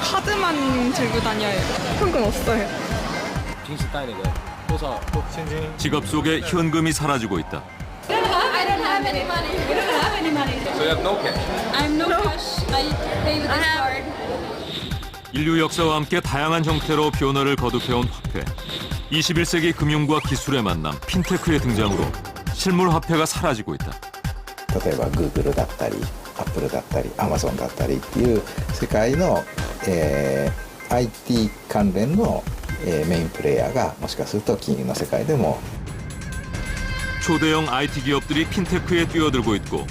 카드만 들고 다녀요. 현금 없어요. 지갑 속에 현금이 사라지고 있다. I don't have any money. We don't have any money. So you have no cash? I have no cash. I pay with this card. 인류 역사와 함께 다양한 형태로 변화를 거듭해온 화폐. 21세기 금융과 기술의 만남, 핀테크의 등장으로 실물 화폐가 사라지고 있다. 例えば Google だったり Apple だったり Amazon だったりっていう世界の、IT 関連の、メインプレイヤーがもしかすると金融の世界でも 초대형 IT 기업들이 핀테크에 뛰어들고 있고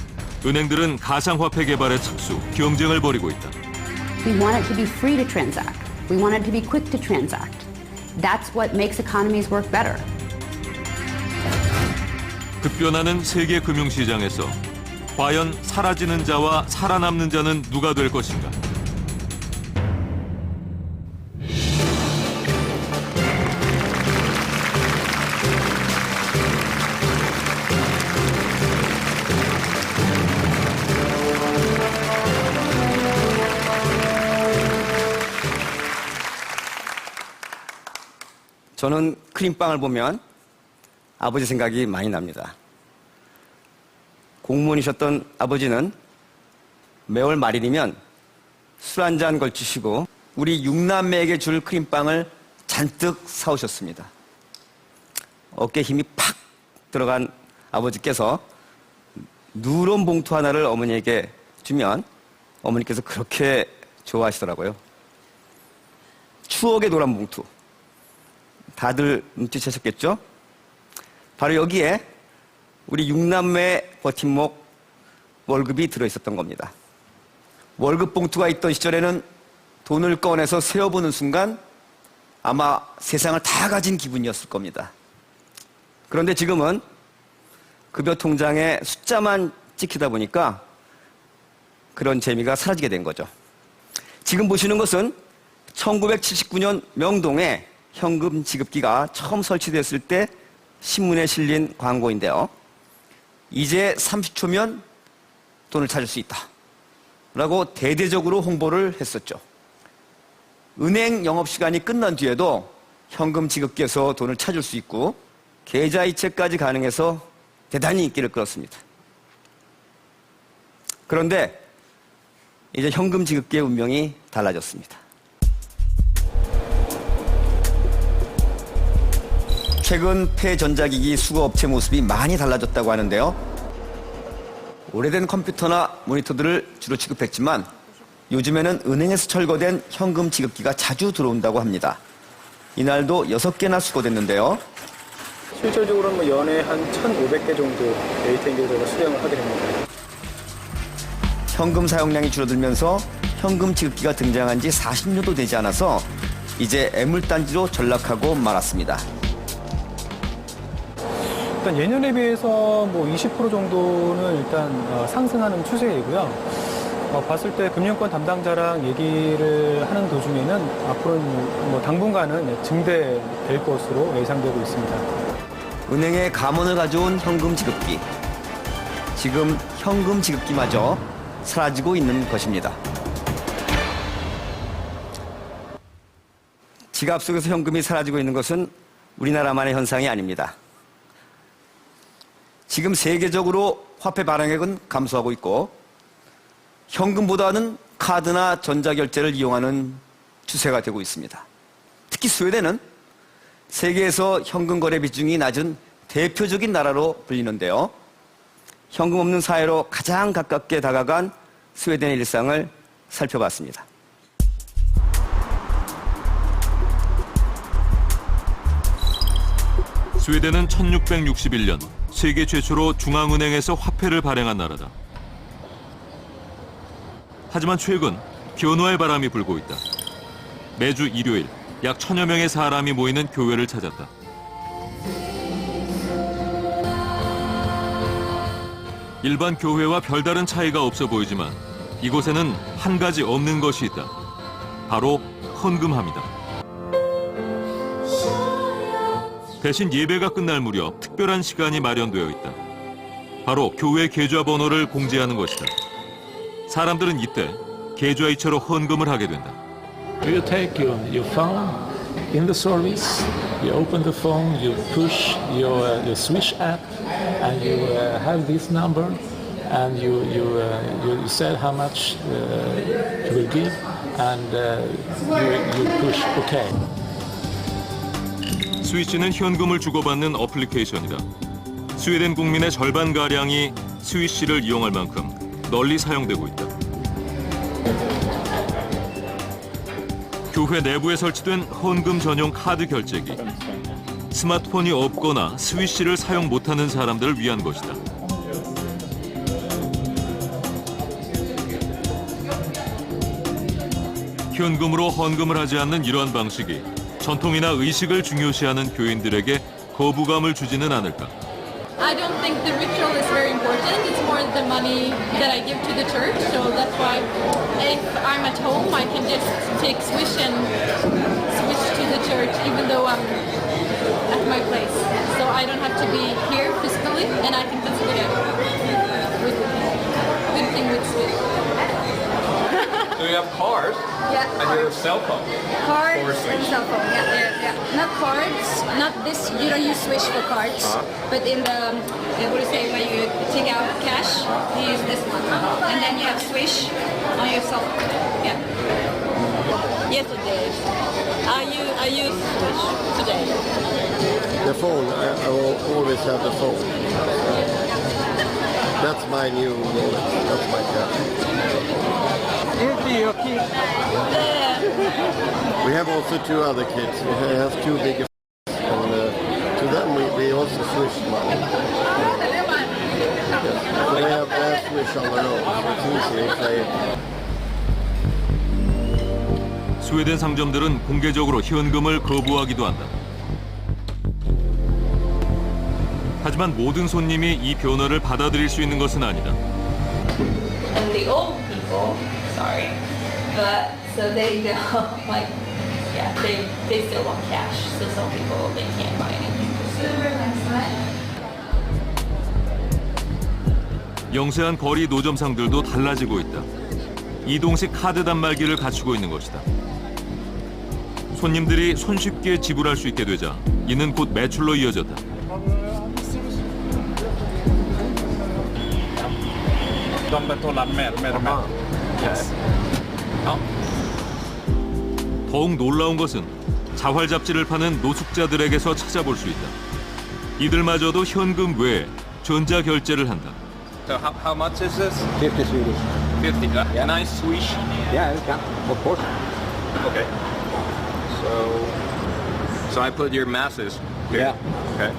은행들은 가상화폐 개발에 착수, 경쟁을 벌이고 있다. We want it to be free to transact. We want it to be quick to transact. That's what makes economies work better. 급변하는 세계 금융시장에서 과연 사라지는 자와 살아남는 자는 누가 될 것인가? 저는 크림빵을 보면 아버지 생각이 많이 납니다. 공무원이셨던 아버지는 매월 말일이면 술 한 잔 걸치시고 우리 6남매에게 줄 크림빵을 잔뜩 사오셨습니다. 어깨에 힘이 팍 들어간 아버지께서 누런 봉투 하나를 어머니에게 주면 어머니께서 그렇게 좋아하시더라고요. 추억의 노란 봉투. 다들 눈치채셨겠죠? 바로 여기에 우리 6남매 버팀목 월급이 들어있었던 겁니다. 월급 봉투가 있던 시절에는 돈을 꺼내서 세어보는 순간 아마 세상을 다 가진 기분이었을 겁니다. 그런데 지금은 급여 통장에 숫자만 찍히다 보니까 그런 재미가 사라지게 된 거죠. 지금 보시는 것은 1979년 명동에 현금 지급기가 처음 설치됐을 때 신문에 실린 광고인데요. 이제 30초면 돈을 찾을 수 있다 라고 대대적으로 홍보를 했었죠. 은행 영업시간이 끝난 뒤에도 현금 지급기에서 돈을 찾을 수 있고 계좌이체까지 가능해서 대단히 인기를 끌었습니다. 그런데 이제 현금 지급기의 운명이 달라졌습니다. 최근 폐전자기기 수거업체 모습이 많이 달라졌다고 하는데요. 오래된 컴퓨터나 모니터들을 주로 취급했지만 요즘에는 은행에서 철거된 현금 지급기가 자주 들어온다고 합니다. 이날도 6개나 수거됐는데요. 실질적으로는 뭐 연에 한 1,500개 정도 ATM기를 저희가 수령을 하게 됩니다. 현금 사용량이 줄어들면서 현금 지급기가 등장한 지 40년도 되지 않아서 이제 애물단지로 전락하고 말았습니다. 일단 예년에 비해서 뭐 20% 정도는 일단 상승하는 추세이고요. 봤을 때 금융권 담당자랑 얘기를 하는 도중에는 앞으로는 뭐 당분간은 증대될 것으로 예상되고 있습니다. 은행에 감원을 가져온 현금 지급기. 지금 현금 지급기마저 사라지고 있는 것입니다. 지갑 속에서 현금이 사라지고 있는 것은 우리나라만의 현상이 아닙니다. 지금 세계적으로 화폐 발행액은 감소하고 있고 현금보다는 카드나 전자결제를 이용하는 추세가 되고 있습니다. 특히 스웨덴은 세계에서 현금 거래 비중이 낮은 대표적인 나라로 불리는데요. 현금 없는 사회로 가장 가깝게 다가간 스웨덴의 일상을 살펴봤습니다. 스웨덴은 1661년 세계 최초로 중앙은행에서 화폐를 발행한 나라다. 하지만 최근 변화의 바람이 불고 있다. 매주 일요일 약 1,000여 명의 사람이 모이는 교회를 찾았다. 일반 교회와 별다른 차이가 없어 보이지만 이곳에는 한 가지 없는 것이 있다. 바로 헌금함이다. 대신 예배가 끝날 무렵 특별한 시간이 마련되어 있다. 바로 교회 계좌번호를 공지하는 것이다. 사람들은 이때 계좌이체로 헌금을 하게 된다. You take your phone in the service, you open the phone, you push your Swish app, and you have this number, and you said how much you will give, and you push OK. 스위시는 현금을 주고받는 어플리케이션이다. 스웨덴 국민의 절반가량이 스위시를 이용할 만큼 널리 사용되고 있다. 교회 내부에 설치된 헌금 전용 카드 결제기. 스마트폰이 없거나 스위시를 사용 못하는 사람들을 위한 것이다. 현금으로 헌금을 하지 않는 이러한 방식이 전통이나 의식을 중요시하는 교인들에게 거부감을 주지는 않을까. I don't think the ritual is very important. It's more the money that I give to the church. So that's why if I'm at home, I can just take Swish and switch to the church even though I'm at my place. So I don't have to be here physically and I can just get it. Good thing with Swish. So you have cards Yeah. and your cell phone. Cards Or Swish. and cell phone, yeah. Not cards, not this, you don't use Swish for cards, but in the, what do you say, when you take out cash, you use this one. And then you have Swish on your cell phone, yeah. Yesterday, I use Swish today. The phone, I will always have the phone. That's my new wallet. That's my cash. We have also two other kids. We have two bigger and to them we also switch money. Yes. So they have switch on their own. It's easy if they... 스웨덴 상점들은 공개적으로 현금을 거부하기도 한다. 하지만 모든 손님이 이 변화를 받아들일 수 있는 것은 아니다. And the old people, sorry, but so they don't like, yeah, they still want cash. So some people they can't buy anything. 영세한 거리 노점상들도 달라지고 있다. 이동식 카드 단말기를 갖추고 있는 것이다. 손님들이 손쉽게 지불할 수 있게 되자 이는 곧 매출로 이어졌다. 더욱 놀라운 것은 자활 잡지를 파는 노숙자들에게서 찾아볼 수 있다. 이들마저도 현금 외에 전자 결제를 한다. So how much is this? 50 Swedish. 50. Yeah. Nice Swish. Yeah, of course. Okay. So I put your masses here. Yeah. Okay.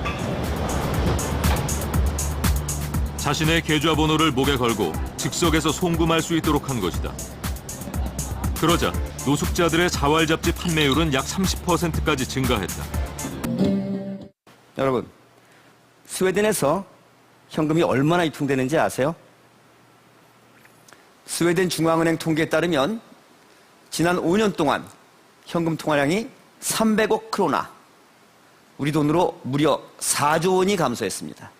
자신의 계좌번호를 목에 걸고 즉석에서 송금할 수 있도록 한 것이다. 그러자 노숙자들의 자활 잡지 판매율은 약 30%까지 증가했다. 여러분, 스웨덴에서 현금이 얼마나 유통되는지 아세요? 스웨덴 중앙은행 통계에 따르면 지난 5년 동안 현금 통화량이 300억 크로나, 우리 돈으로 무려 4조 원이 감소했습니다.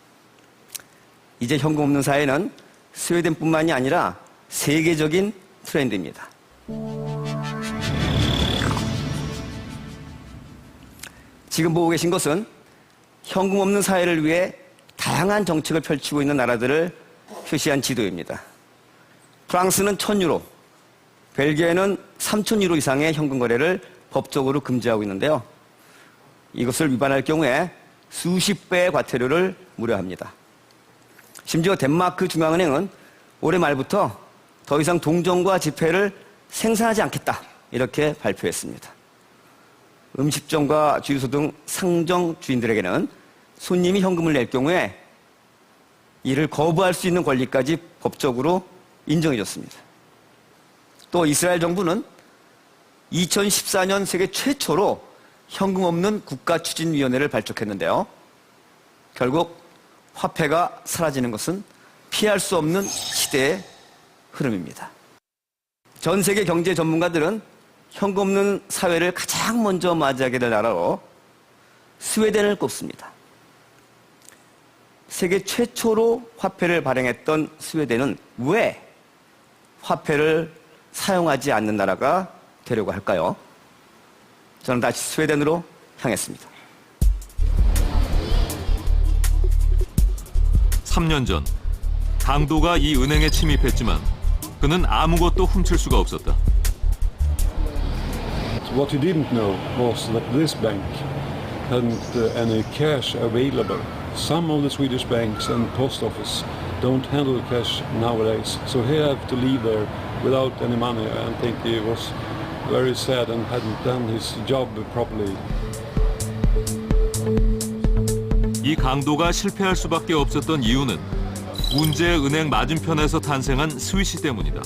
이제 현금 없는 사회는 스웨덴뿐만이 아니라 세계적인 트렌드입니다. 지금 보고 계신 것은 현금 없는 사회를 위해 다양한 정책을 펼치고 있는 나라들을 표시한 지도입니다. 프랑스는 1,000유로, 벨기에는 3,000유로 이상의 현금 거래를 법적으로 금지하고 있는데요. 이것을 위반할 경우에 수십 배의 과태료를 물어합니다. 심지어 덴마크 중앙은행은 올해 말부터 더 이상 동전과 지폐를 생산하지 않겠다, 이렇게 발표했습니다. 음식점과 주유소 등 상점 주인들에게는 손님이 현금을 낼 경우에 이를 거부할 수 있는 권리까지 법적으로 인정해줬습니다. 또 이스라엘 정부는 2014년 세계 최초로 현금 없는 국가추진위원회를 발족했는데요. 결국 화폐가 사라지는 것은 피할 수 없는 시대의 흐름입니다. 전 세계 경제 전문가들은 현금 없는 사회를 가장 먼저 맞이하게 될 나라로 스웨덴을 꼽습니다. 세계 최초로 화폐를 발행했던 스웨덴은 왜 화폐를 사용하지 않는 나라가 되려고 할까요? 저는 다시 스웨덴으로 향했습니다. 3년 전 강도가 이 은행에 침입했지만 그는 아무것도 훔칠 수가 없었다. What he didn't know was that this bank hadn't any cash available. Some of the Swedish banks and post office don't handle cash nowadays, so he had to leave there without any money. I think he was very sad and hadn't done his job properly. 이 강도가 실패할 수밖에 없었던 이유는 문제의 은행 맞은편에서 탄생한 스위시 때문이다.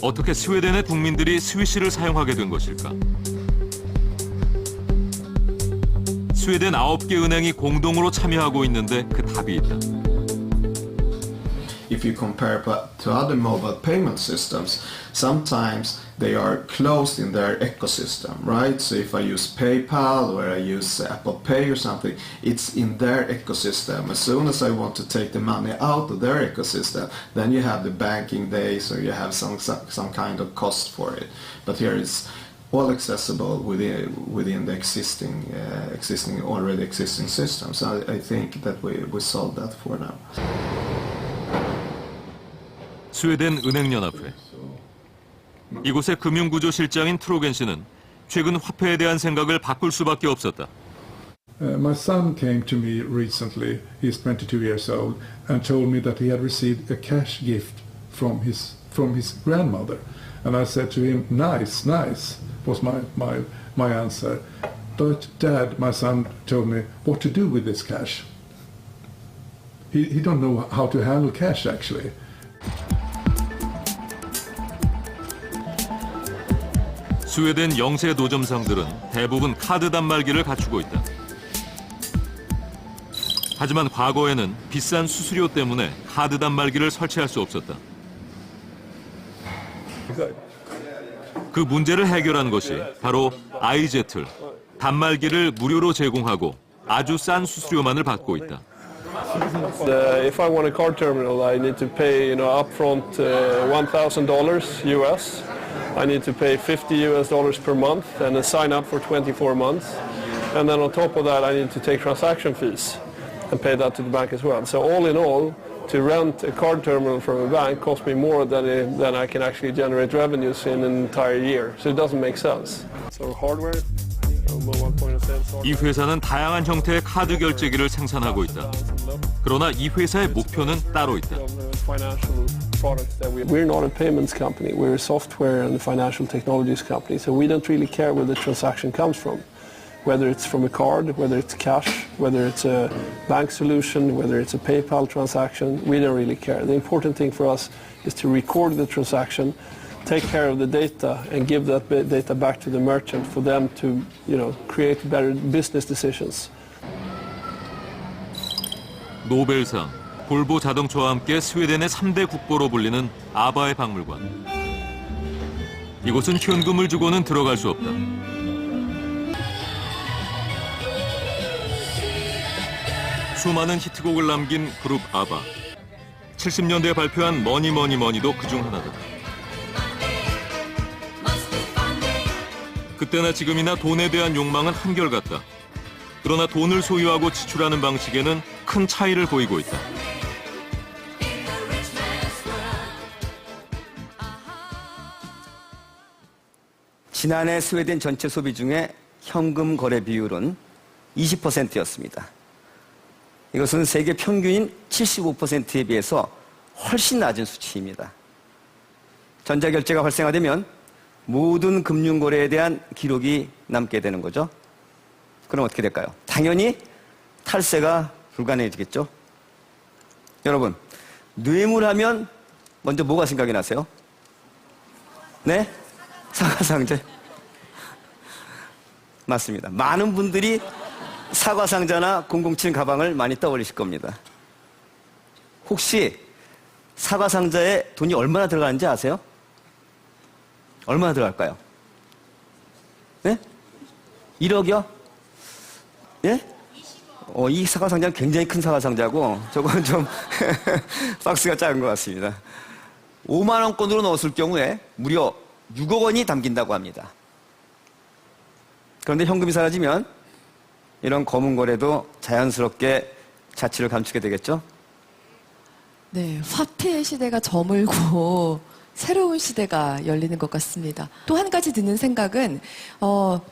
어떻게 스웨덴의 국민들이 스위시를 사용하게 된 것일까? 스웨덴 9개 은행이 공동으로 참여하고 있는데 그 답이 있다. If you compare to other mobile payment systems, sometimes they are closed in their ecosystem, right? So if I use PayPal or I use Apple Pay or something, it's in their ecosystem. As soon as I want to take the money out of their ecosystem, then you have the banking days or you have some kind of cost for it. But here it's all accessible within the already existing systems. So I think that we solved that for now. 스웨덴 은행연합회. 이곳의 금융구조실장인 트로겐 씨는 최근 화폐에 대한 생각을 바꿀 수밖에 없었다. My son came to me recently, he's 22 years old, and told me that he had received a cash gift from his grandmother. And I said to him, nice, was my answer. But Dad, my son told me what to do with this cash. He don't know how to handle cash actually. 스웨덴 영세 노점상들은 대부분 카드 단말기를 갖추고 있다. 하지만 과거에는 비싼 수수료 때문에 카드 단말기를 설치할 수 없었다. 그 문제를 해결한 것이 바로 아이제틀, 단말기를 무료로 제공하고 아주 싼 수수료만을 받고 있다. If I want a card terminal, I need to pay, upfront $1,000 US. I need to pay $50 per month and then sign up for 24 months. And then on top of that, I need to take transaction fees and pay that to the bank as well. So all in all, to rent a card terminal from a bank costs me more than I can actually generate revenues in an entire year. So it doesn't make sense. So hardware. 이 회사는 다양한 형태의 카드 결제기를 생산하고 있다. 그러나 이 회사의 목표는 따로 있다. We're not a payments company. We're a software and financial technologies company. So we don't really care where the transaction comes from. Whether it's from a card, whether it's cash, whether it's a bank solution, whether it's a PayPal transaction, we don't really care. The important thing for us is to record the transaction, take care of the data and give that data back to the merchant for them to, create better business decisions. 노벨상, 볼보 자동차와 함께 스웨덴의 3대 국보로 불리는 아바의 박물관. 이곳은 현금을 주고는 들어갈 수 없다. 수많은 히트곡을 남긴 그룹 아바. 70년대에 발표한 머니도 그중 하나다. 그때나 지금이나 돈에 대한 욕망은 한결같다. 그러나 돈을 소유하고 지출하는 방식에는 큰 차이를 보이고 있다. 지난해 스웨덴 전체 소비 중에 현금 거래 비율은 20%였습니다. 이것은 세계 평균인 75%에 비해서 훨씬 낮은 수치입니다. 전자결제가 활성화되면 모든 금융거래에 대한 기록이 남게 되는 거죠. 그럼 어떻게 될까요? 당연히 탈세가 불가능해지겠죠. 여러분, 뇌물하면 먼저 뭐가 생각이 나세요? 네? 사과상자. 맞습니다. 많은 분들이 사과상자나 007 가방을 많이 떠올리실 겁니다. 혹시 사과상자에 돈이 얼마나 들어가는지 아세요? 얼마나 들어갈까요? 네? 1억이요? 예? 이 사과상자는 굉장히 큰 사과상자고 저건 좀 박스가 작은 것 같습니다. 5만 원권으로 넣었을 경우에 무려 6억 원이 담긴다고 합니다. 그런데 현금이 사라지면 이런 검은 거래도 자연스럽게 자취를 감추게 되겠죠? 네, 화폐 시대가 저물고 새로운 시대가 열리는 것 같습니다. 또 한 가지 드는 생각은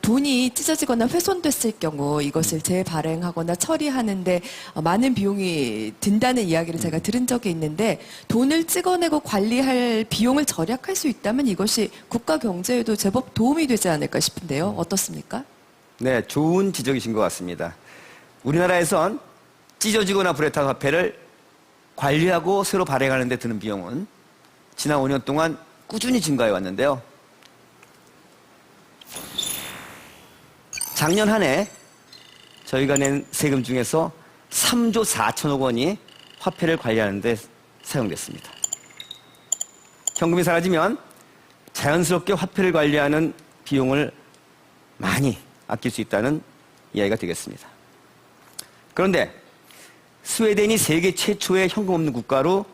돈이 찢어지거나 훼손됐을 경우 이것을 재발행하거나 처리하는데 많은 비용이 든다는 이야기를 제가 들은 적이 있는데 돈을 찍어내고 관리할 비용을 절약할 수 있다면 이것이 국가 경제에도 제법 도움이 되지 않을까 싶은데요. 어떻습니까? 네, 좋은 지적이신 것 같습니다. 우리나라에선 찢어지거나 불에 탄 화폐를 관리하고 새로 발행하는 데 드는 비용은 지난 5년 동안 꾸준히 증가해 왔는데요. 작년 한 해 저희가 낸 세금 중에서 3조 4천억 원이 화폐를 관리하는 데 사용됐습니다. 현금이 사라지면 자연스럽게 화폐를 관리하는 비용을 많이 아낄 수 있다는 이야기가 되겠습니다. 그런데 스웨덴이 세계 최초의 현금 없는 국가로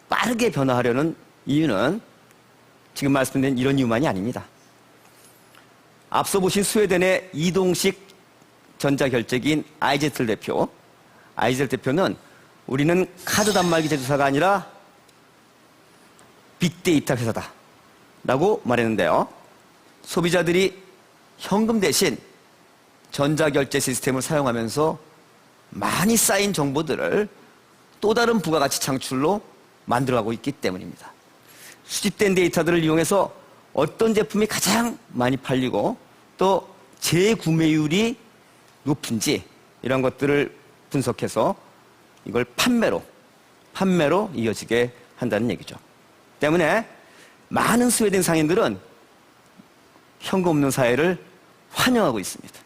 빠르게 변화하려는 이유는 지금 말씀드린 이런 이유만이 아닙니다. 앞서 보신 스웨덴의 이동식 전자결제기인 아이제틀 대표. 아이제틀 대표는 우리는 카드 단말기 제조사가 아니라 빅데이터 회사다 라고 말했는데요. 소비자들이 현금 대신 전자결제 시스템을 사용하면서 많이 쌓인 정보들을 또 다른 부가가치 창출로 만들어가고 있기 때문입니다. 수집된 데이터들을 이용해서 어떤 제품이 가장 많이 팔리고 또 재구매율이 높은지 이런 것들을 분석해서 이걸 판매로 이어지게 한다는 얘기죠. 때문에 많은 스웨덴 상인들은 현금 없는 사회를 환영하고 있습니다.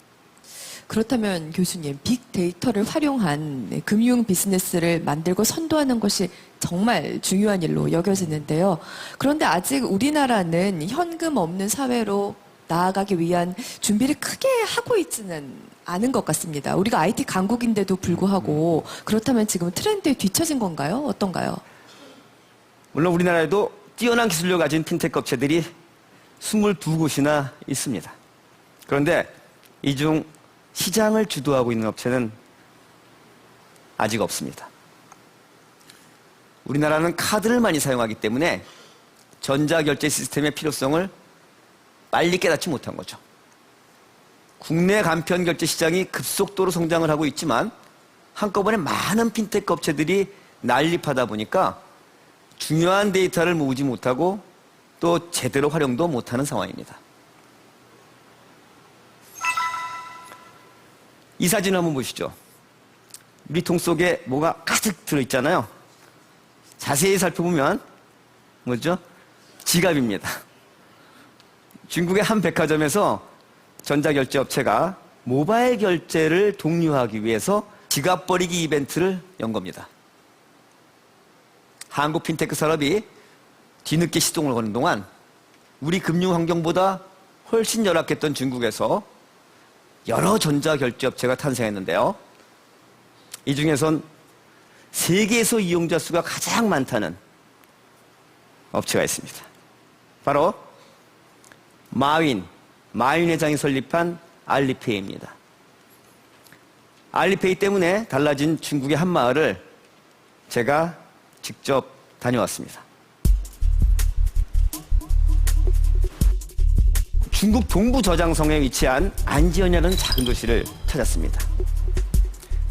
그렇다면 교수님, 빅데이터를 활용한 금융 비즈니스를 만들고 선도하는 것이 정말 중요한 일로 여겨지는데요. 그런데 아직 우리나라는 현금 없는 사회로 나아가기 위한 준비를 크게 하고 있지는 않은 것 같습니다. 우리가 IT 강국인데도 불구하고 그렇다면 지금 트렌드에 뒤처진 건가요? 어떤가요? 물론 우리나라에도 뛰어난 기술력을 가진 핀테크 업체들이 22곳이나 있습니다. 그런데 이 중 시장을 주도하고 있는 업체는 아직 없습니다. 우리나라는 카드를 많이 사용하기 때문에 전자결제 시스템의 필요성을 빨리 깨닫지 못한 거죠. 국내 간편결제 시장이 급속도로 성장을 하고 있지만 한꺼번에 많은 핀테크 업체들이 난립하다 보니까 중요한 데이터를 모으지 못하고 또 제대로 활용도 못하는 상황입니다. 이 사진 한번 보시죠. 유리통 속에 뭐가 가득 들어있잖아요. 자세히 살펴보면 뭐죠? 지갑입니다. 중국의 한 백화점에서 전자결제 업체가 모바일 결제를 독려하기 위해서 지갑 버리기 이벤트를 연 겁니다. 한국 핀테크 산업이 뒤늦게 시동을 거는 동안 우리 금융 환경보다 훨씬 열악했던 중국에서 여러 전자결제 업체가 탄생했는데요. 이 중에선 세계에서 이용자 수가 가장 많다는 업체가 있습니다. 바로 마윈 회장이 설립한 알리페이입니다. 알리페이 때문에 달라진 중국의 한 마을을 제가 직접 다녀왔습니다. 중국 동부 저장성에 위치한 안지연이라는 작은 도시를 찾았습니다.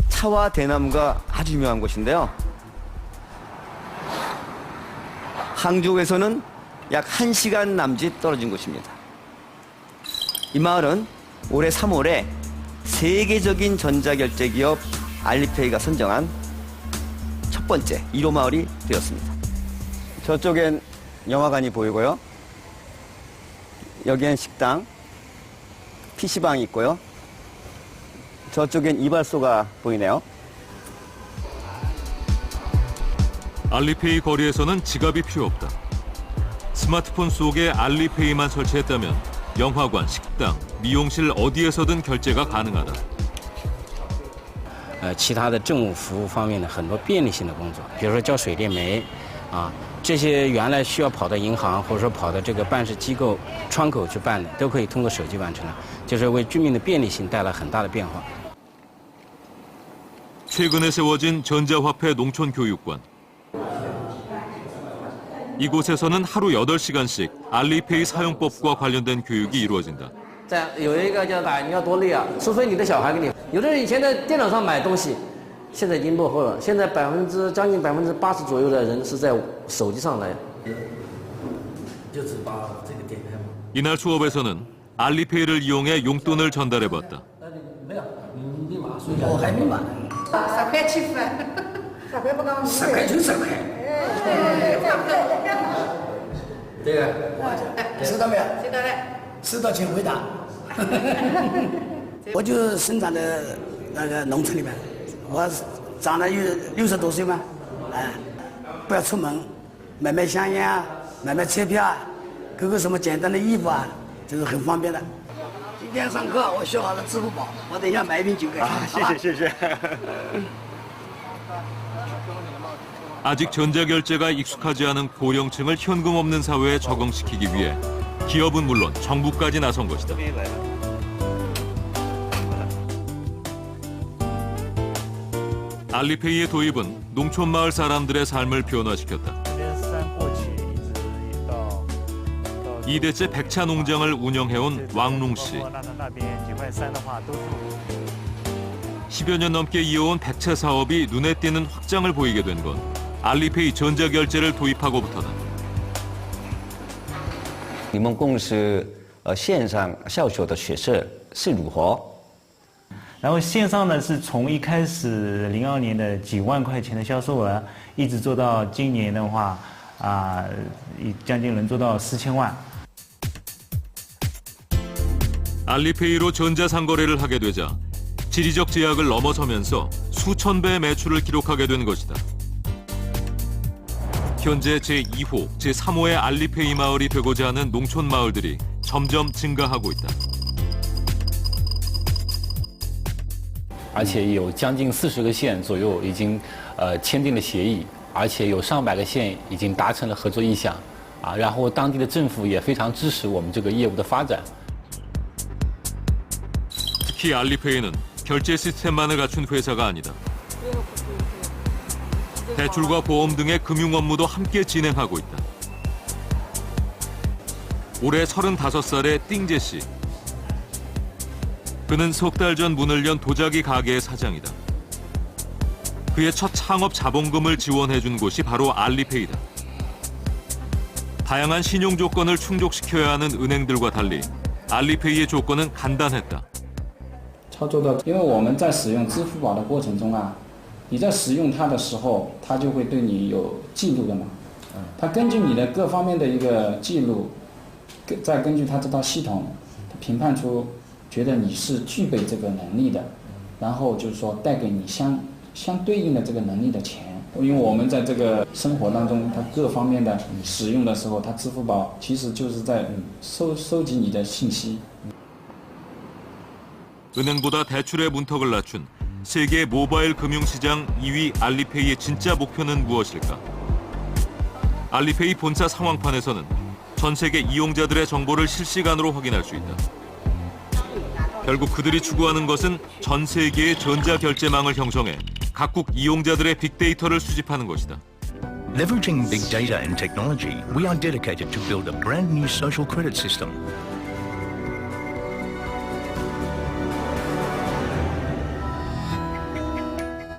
차와 대나무가 아주 유명한 곳인데요. 항저우에서는 약 1시간 남짓 떨어진 곳입니다. 이 마을은 올해 3월에 세계적인 전자결제 기업 알리페이가 선정한 첫 번째 1호 마을이 되었습니다. 저쪽엔 영화관이 보이고요. 여기엔 식당, PC방이 있고요. 저쪽엔 이발소가 보이네요. 알리페이 거리에서는 지갑이 필요 없다. 스마트폰 속에 알리페이만 설치했다면 영화관, 식당, 미용실 어디에서든 결제가 가능하다. 其他的政务服务方面的很多便利性的工作，比如说交水电煤，这些原来需要跑到银行或者说跑到这个办事机构窗口去办理，都可以通过手机完成了，就是为居民的便利性带来很大的变化。 최근에 세워진 전자화폐 농촌교육관. 이곳에서는 하루 8시간씩 알리페이 사용법과 관련된 교육이 이루어진다. 有一个叫打，你要多累啊！除非你的小孩给你。有的人以前在电脑上买东西，现在已经落后了。现在将近80%左右的人是在手机上来。就只把这个点开吗？ 이날 수업에서는 알리페이를 이용해 용돈을 전달해봤다. 我还没买。 10块7分，10块不刚10块就10块。这个知道没有？知道了。知道请回答。我就生长在那个农村里面，我长了有60多岁嘛，不要出门，买香烟啊，买车票啊，购个什么简单的衣服啊，这是很方便的。 今天上课我学好了支付宝，我等一下买一瓶酒给你。谢谢。 아직 전자결제가 익숙하지 않은 고령층을 현금 없는 사회에 적응시키기 위해 기업은 물론 정부까지 나선 것이다. 알리페이의 도입은 농촌마을 사람들의 삶을 변화시켰다. 2대째 백차 농장을 운영해온 왕룽 씨. 10여 년 넘게 이어온 백채 사업이 눈에 띄는 확장을 보이게 된 건 알리페이 전자결제를 도입하고부터다. 你们公司线上销售的趋势是如何？然后线上呢是从一开始02年的几万块钱的销售额，一直做到今年的话将近能做到4000万。 알리페이로 전자상거래를 하게 되자 지리적 제약을 넘어서면서 수천 배의 매출을 기록하게 된 것이다. 현재 제2호, 제3호의 알리페이 마을이 되고자 하는 농촌 마을들이 점점 증가하고 있다. 而且有将近40个县左右已经签订了协议，而且有上百个县已经达成了合作意向，然后当地的政府也非常支持我们这个业务的发展。 특히 알리페이는 결제 시스템만을 갖춘 회사가 아니다. 대출과 보험 등의 금융 업무도 함께 진행하고 있다. 올해 35살의 띵제 씨. 그는 석 달 전 문을 연 도자기 가게의 사장이다. 그의 첫 창업 자본금을 지원해준 곳이 바로 알리페이다. 다양한 신용 조건을 충족시켜야 하는 은행들과 달리 알리페이의 조건은 간단했다. 操作的，因为我们在使用支付宝的过程中你在使用它的时候，它就会对你有记录的嘛。它根据你的各方面的一个记录，再根据它这套系统，评判出觉得你是具备这个能力的，然后就是说带给你相对应的这个能力的钱。因为我们在这个生活当中，它各方面的使用的时候，它支付宝其实就是在收集你的信息。 은행보다 대출의 문턱을 낮춘 세계 모바일 금융시장 2위 알리페이의 진짜 목표는 무엇일까? 알리페이 본사 상황판에서는 전 세계 이용자들의 정보를 실시간으로 확인할 수 있다. 결국 그들이 추구하는 것은 전 세계의 전자결제망을 형성해 각국 이용자들의 빅데이터를 수집하는 것이다. Leveraging big data and technology, we are dedicated to build a brand new social credit system.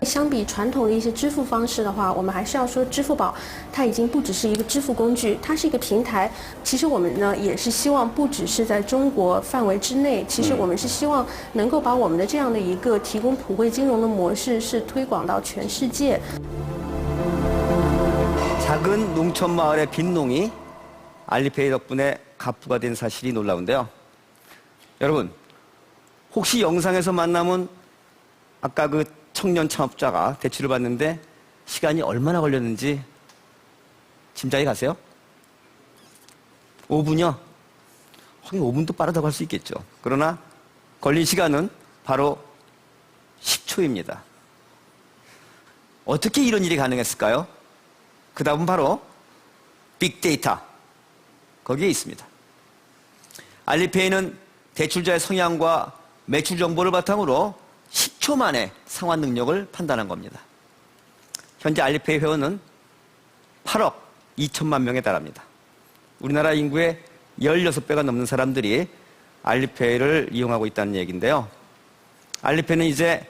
相比传统的一些支付方式的话，我们还是要说，支付宝它已经不只是一个支付工具，它是一个平台。其实我们呢也是希望，不只是在中国范围之内，其实我们是希望能够把我们的这样的一个提供普惠金融的模式是推广到全世界。 작은 농촌 마을의 빈농이 알리페이 덕분에 가부가 된 사실이 놀라운데요. 여러분, 혹시 영상에서 만나면 아까 그 청년 창업자가 대출을 받는데 시간이 얼마나 걸렸는지 짐작이 가세요? 5분이요? 5분도 빠르다고 할 수 있겠죠. 그러나 걸린 시간은 바로 10초입니다. 어떻게 이런 일이 가능했을까요? 그 답은 바로 빅데이터 거기에 있습니다. 알리페이는 대출자의 성향과 매출 정보를 바탕으로 10초 만에 상환 능력을 판단한 겁니다. 현재 알리페이 회원은 8억 2천만 명에 달합니다. 우리나라 인구의 16배가 넘는 사람들이 알리페이를 이용하고 있다는 얘기인데요. 알리페이는 이제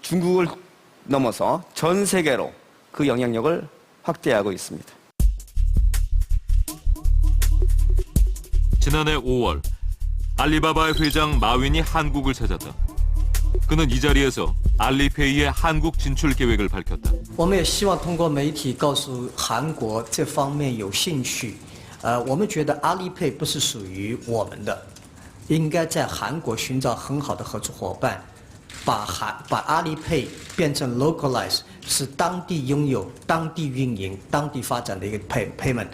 중국을 넘어서 전 세계로 그 영향력을 확대하고 있습니다. 지난해 5월 알리바바의 회장 마윈이 한국을 찾았다. 그는 이 자리에서 알리페이의 한국 진출 계획을 밝혔다. 我们也希望通过媒体告诉韩国这方面有兴趣，我们觉得阿里配不是属于我们的，应该在韩国寻找很好的合作伙伴，把阿里配变成 localize， 是当地拥有、当地运营、当地发展的一个 payment。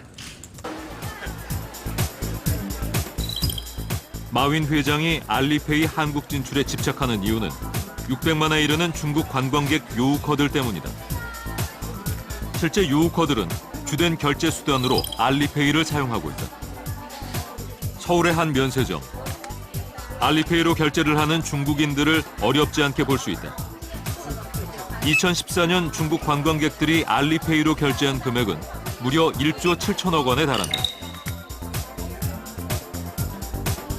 마윈 회장이 알리페이 한국 진출에 집착하는 이유는 600만에 이르는 중국 관광객 요우커들 때문이다. 실제 요우커들은 주된 결제 수단으로 알리페이를 사용하고 있다. 서울의 한 면세점. 알리페이로 결제를 하는 중국인들을 어렵지 않게 볼 수 있다. 2014년 중국 관광객들이 알리페이로 결제한 금액은 무려 1조 7천억 원에 달한다.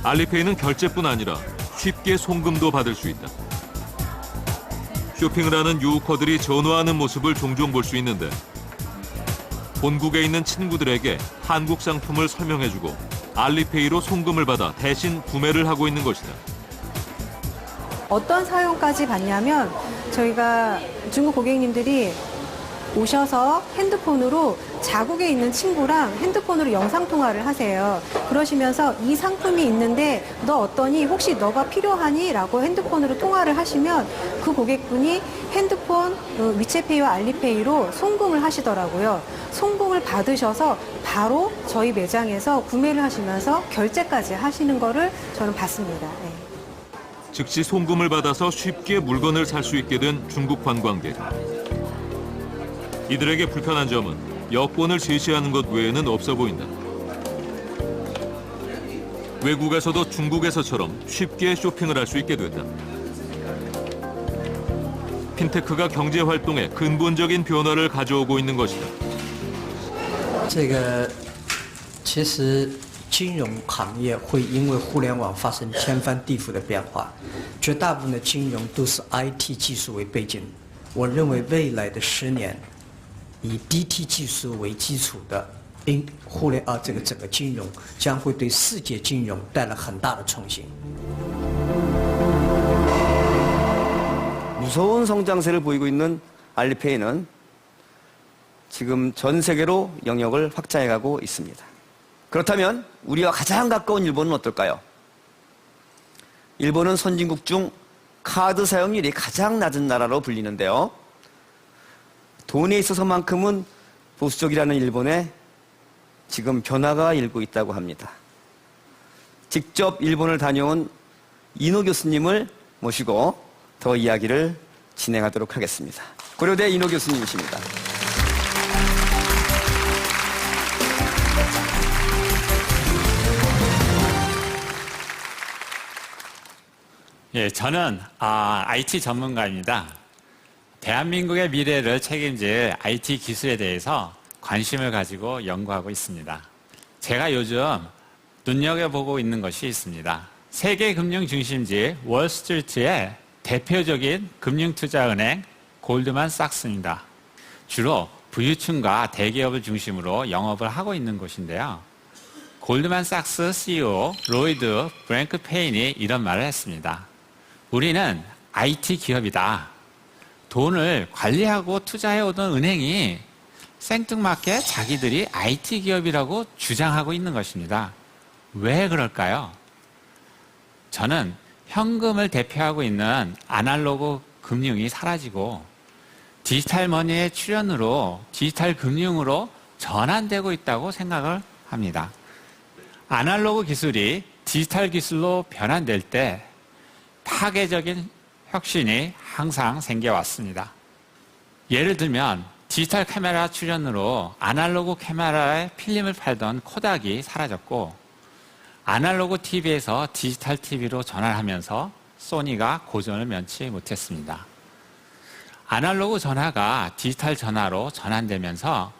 알리페이는 결제뿐 아니라 쉽게 송금도 받을 수 있다. 쇼핑을 하는 유우커들이 전화하는 모습을 종종 볼 수 있는데 본국에 있는 친구들에게 한국 상품을 설명해주고 알리페이로 송금을 받아 대신 구매를 하고 있는 것이다. 어떤 사용까지 받냐면 저희가 중국 고객님들이 오셔서 핸드폰으로 자국에 있는 친구랑 핸드폰으로 영상통화를 하세요. 그러시면서 이 상품이 있는데 너 어떠니? 혹시 너가 필요하니? 라고 핸드폰으로 통화를 하시면 그 고객분이 핸드폰 위챗페이와 알리페이로 송금을 하시더라고요. 송금을 받으셔서 바로 저희 매장에서 구매를 하시면서 결제까지 하시는 거를 저는 봤습니다. 네. 즉시 송금을 받아서 쉽게 물건을 살 수 있게 된 중국 관광객. 이들에게 불편한 점은 여권을 제시하는 것 외에는 없어 보인다. 외국에서도 중국에서처럼 쉽게 쇼핑을 할 수 있게 됐다. 핀테크가 경제 활동에 근본적인 변화를 가져오고 있는 것이다. 这个其实金融行业会因为互联网发生天翻地覆的变化，绝大部分的金融都是 IT 技术为背景。我认为未来的10年。 以 DT 技术为基础的这个整个金融将会对世界金融带来很大的创新。 무서운 성장세를 보이고 있는 알리페이는 지금 전 세계로 영역을 확장해가고 있습니다. 그렇다면 우리와 가장 가까운 일본은 어떨까요? 일본은 선진국 중 카드 사용률이 가장 낮은 나라로 불리는데요. 돈에 있어서만큼은 보수적이라는 일본에 지금 변화가 일고 있다고 합니다. 직접 일본을 다녀온 이노 교수님을 모시고 더 이야기를 진행하도록 하겠습니다. 고려대 이노 교수님이십니다. 예, 저는 IT 전문가입니다. 대한민국의 미래를 책임질 IT 기술에 대해서 관심을 가지고 연구하고 있습니다. 제가 요즘 눈여겨보고 있는 것이 있습니다. 세계 금융 중심지 월스트리트의 대표적인 금융투자은행 골드만삭스입니다. 주로 부유층과 대기업을 중심으로 영업을 하고 있는 곳인데요. 골드만삭스 CEO 로이드 브랭크페인이 이런 말을 했습니다. 우리는 IT 기업이다. 돈을 관리하고 투자해오던 은행이 생뚱맞게 자기들이 IT 기업이라고 주장하고 있는 것입니다. 왜 그럴까요? 저는 현금을 대표하고 있는 아날로그 금융이 사라지고 디지털 머니의 출현으로 디지털 금융으로 전환되고 있다고 생각을 합니다. 아날로그 기술이 디지털 기술로 변환될 때 파괴적인 혁신이 항상 생겨왔습니다. 예를 들면 디지털 카메라 출현으로 아날로그 카메라에 필름을 팔던 코닥이 사라졌고 아날로그 TV에서 디지털 TV로 전환하면서 소니가 고전을 면치 못했습니다. 아날로그 전화가 디지털 전화로 전환되면서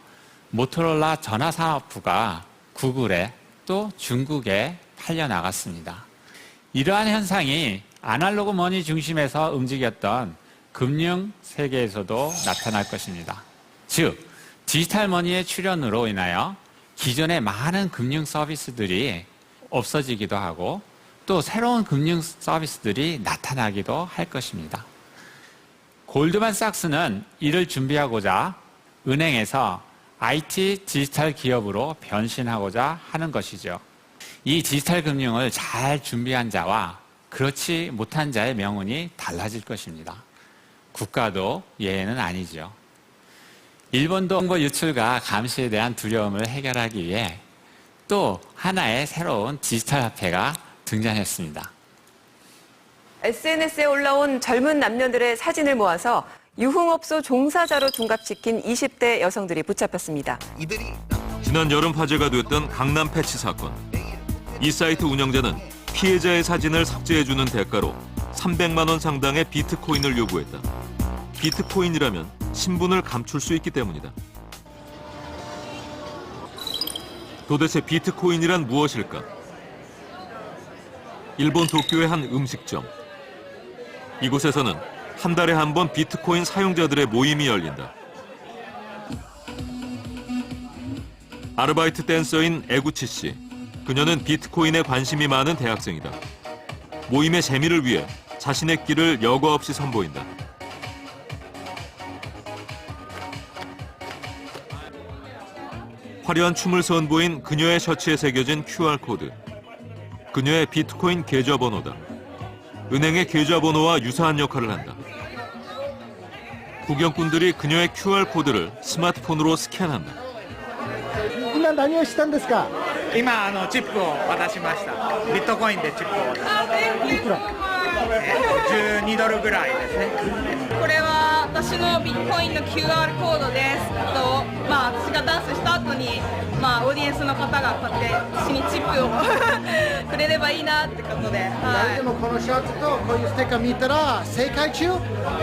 모토로라 전화산업부가 구글에 또 중국에 팔려나갔습니다. 이러한 현상이 아날로그 머니 중심에서 움직였던 금융 세계에서도 나타날 것입니다. 즉, 디지털 머니의 출현으로 인하여 기존의 많은 금융 서비스들이 없어지기도 하고 또 새로운 금융 서비스들이 나타나기도 할 것입니다. 골드만삭스는 이를 준비하고자 은행에서 IT 디지털 기업으로 변신하고자 하는 것이죠. 이 디지털 금융을 잘 준비한 자와 그렇지 못한 자의 명운이 달라질 것입니다. 국가도 예외는 아니죠. 일본도 홍보 유출과 감시에 대한 두려움을 해결하기 위해 또 하나의 새로운 디지털 화폐가 등장했습니다. SNS에 올라온 젊은 남녀들의 사진을 모아서 유흥업소 종사자로 둔갑시킨 20대 여성들이 붙잡혔습니다. 지난 여름 화제가 됐던 강남 패치 사건. 이 사이트 운영자는 피해자의 사진을 삭제해주는 대가로 300만 원 상당의 비트코인을 요구했다. 비트코인이라면 신분을 감출 수 있기 때문이다. 도대체 비트코인이란 무엇일까? 일본 도쿄의 한 음식점. 이곳에서는 한 달에 한 번 비트코인 사용자들의 모임이 열린다. 아르바이트 댄서인 에구치 씨. 그녀는 비트코인에 관심이 많은 대학생이다. 모임의 재미를 위해 자신의 끼를 여과 없이 선보인다. 화려한 춤을 선보인 그녀의 셔츠에 새겨진 QR코드. 그녀의 비트코인 계좌번호다. 은행의 계좌번호와 유사한 역할을 한다. 구경꾼들이 그녀의 QR코드를 스마트폰으로 스캔한다. 今何をしたんですか？今チップを渡しました。ビットコインでチップを渡しました。いくら？12ドルぐらいですね。これは私のビットコインの QR コードです。私がダンスした後に、オーディエンスの方がこうやって私にチップをくれればいいなってことで。誰でもこのシャツとこういうステッカー見たら正解中、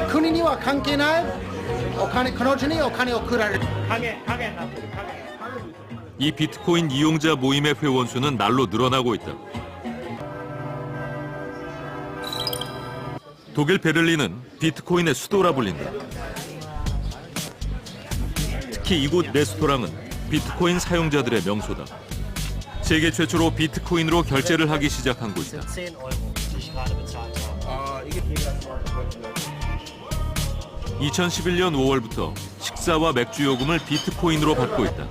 国には関係ない。彼女にお金を送られる。影になってる影。 이 비트코인 이용자 모임의 회원 수는 날로 늘어나고 있다. 독일 베를린은 비트코인의 수도라 불린다. 특히 이곳 레스토랑은 비트코인 사용자들의 명소다. 세계 최초로 비트코인으로 결제를 하기 시작한 곳이다. 2011년 5월부터 식사와 맥주 요금을 비트코인으로 받고 있다.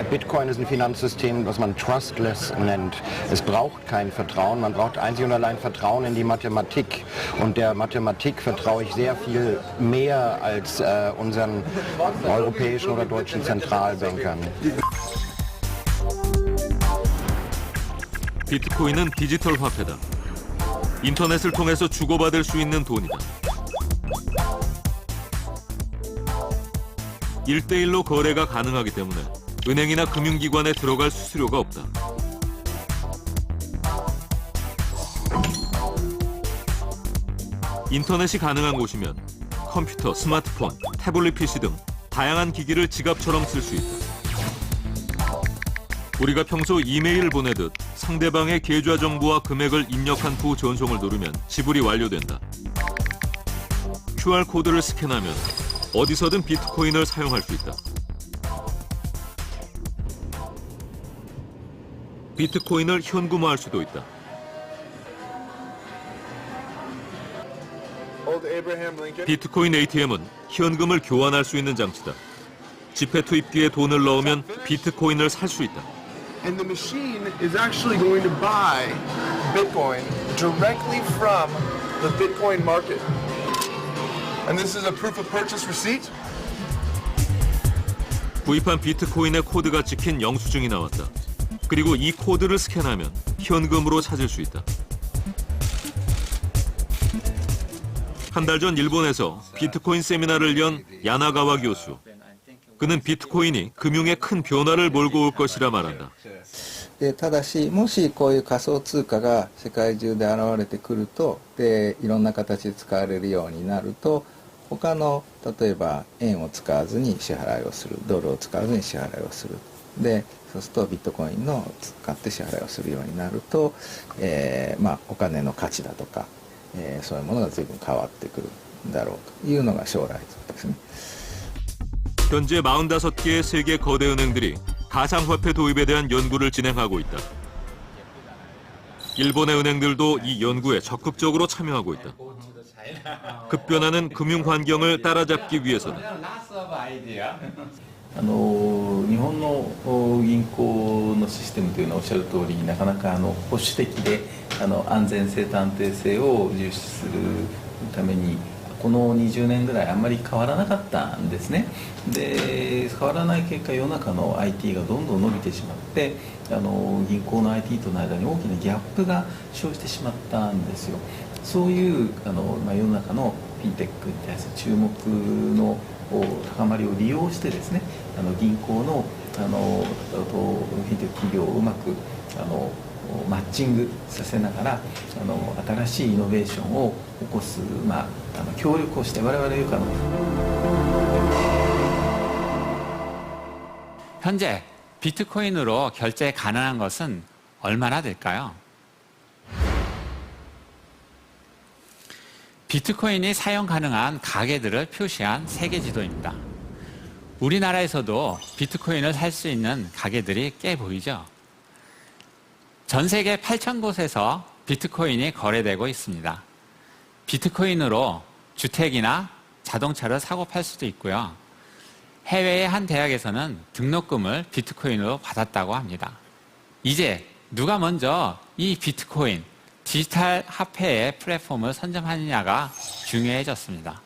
Bitcoin ist ein Finanzsystem, was man trustless nennt. Es braucht kein Vertrauen, man braucht einzig und allein Vertrauen in die Mathematik. Und der Mathematik vertraue ich sehr viel mehr als unseren europäischen oder deutschen Zentralbankern. 비트코인은 디지털 화폐다. 인터넷을 통해서 주고받을 수 있는 돈이다. 1대1로 거래가 가능하기 때문에 은행이나 금융기관에 들어갈 수수료가 없다. 인터넷이 가능한 곳이면 컴퓨터, 스마트폰, 태블릿 PC 등 다양한 기기를 지갑처럼 쓸 수 있다. 우리가 평소 이메일을 보내듯 상대방의 계좌 정보와 금액을 입력한 후 전송을 누르면 지불이 완료된다. QR코드를 스캔하면 어디서든 비트코인을 사용할 수 있다. 비트코인을 현금화할 수도 있다. 비트코인 ATM은 현금을 교환할 수 있는 장치다. 지폐 투입기에 돈을 넣으면 비트코인을 살 수 있다. And the machine is actually going to buy Bitcoin directly from the Bitcoin market. And this is a proof of purchase receipt. 구입한 비트코인의 코드가 찍힌 영수증이 나왔다. 그리고 이 코드를 스캔하면 현금으로 찾을 수 있다. 한 달 전 일본에서 비트코인 세미나를 연 야나가와 교수. 그는 비트코인이 금융에 큰 변화를 몰고 올 것이라 말한다. ただし、もしこういう仮想通貨が世界中で現れてくると、でいろんな形で使われるようになると、他の例えば円を使わずに支払いをする、ドルを使わずに支払いをする。でそうするとビットコインの使って支払いをするようになると、お金の価値だとか、そういうものが随分変わってくるんだろうというのが将来ですね。 현재 45개의 세계 거대 은행들이 가상화폐 도입에 대한 연구를 진행하고 있다. 일본의 은행들도 이 연구에 적극적으로 참여하고 있다. 급변하는 금융 환경을 따라잡기 위해서는 日本の銀行のシステムというのはおっしゃる通りなかなか保守的で安全性と安定性を重視するためにこの20年ぐらいあんまり変わらなかったんですね。で変わらない結果世の中の IT がどんどん伸びてしまって銀行の IT との間に大きなギャップが生じてしまったんですよ。そういう世の中のフィンテックに対する注目の高まりを利用してですね銀行のフィンテック企業をうまくマッチングさせながら新しいイノベーションを起こす、協力をして我々有価の 현재 비트코인으로 결제 가능한 것은 얼마나 될까요? 비트코인이 사용 가능한 가게들을 표시한 세계 지도입니다. 우리나라에서도 비트코인을 살 수 있는 가게들이 꽤 보이죠. 전 세계 8,000곳에서 비트코인이 거래되고 있습니다. 비트코인으로 주택이나 자동차를 사고 팔 수도 있고요. 해외의 한 대학에서는 등록금을 비트코인으로 받았다고 합니다. 이제 누가 먼저 이 비트코인, 디지털 화폐의 플랫폼을 선점하느냐가 중요해졌습니다.